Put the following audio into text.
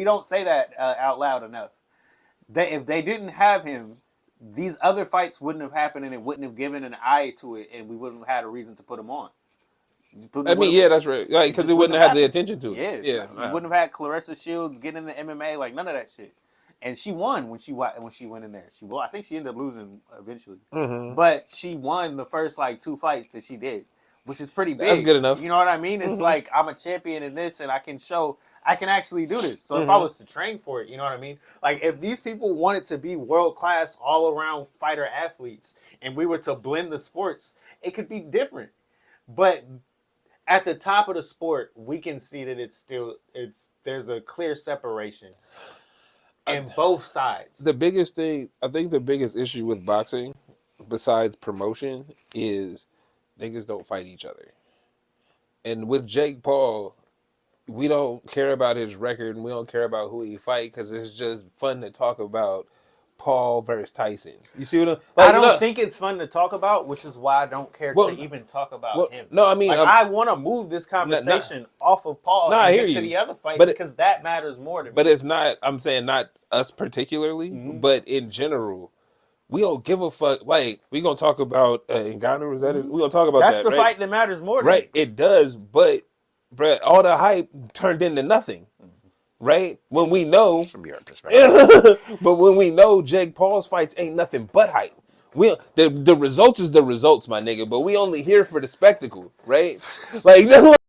don't say that out loud enough. If they didn't have him, these other fights wouldn't have happened, and it wouldn't have given an eye to it, and we wouldn't have had a reason to put him on. I mean, yeah, that's right. Like, because it wouldn't have had the attention to it. Yeah, you wouldn't have had Clarissa Shields get in the MMA, like none of that shit. And she won when she went in there. I think she ended up losing eventually, but she won the first like 2 fights that she did, which is pretty big. That's good enough. You know what I mean? It's like I'm a champion in this, and I can actually do this. So if I was to train for it, you know what I mean? Like if these people wanted to be world class, all around fighter athletes, and we were to blend the sports, it could be different. But at the top of the sport, we can see that there's a clear separation in both sides. The biggest thing, I think the biggest issue with boxing, besides promotion, is niggas don't fight each other. And with Jake Paul, we don't care about his record and we don't care about who he fight because it's just fun to talk about Paul versus Tyson. You see what I don't think it's fun to talk about, which is why I don't care to even talk about him. No, I mean, I want to move this conversation off of Paul and get to the other fight because that matters more to me. But it's not. I'm saying not us particularly, but in general, we don't give a fuck. Like we gonna talk about Ngannou. Is that? We gonna talk about that's the fight that matters more to me. It does, but all the hype turned into nothing. Right? When we know from your perspective. But when we know Jake Paul's fights ain't nothing but hype. The results is the results, my nigga, but we only here for the spectacle, right? Like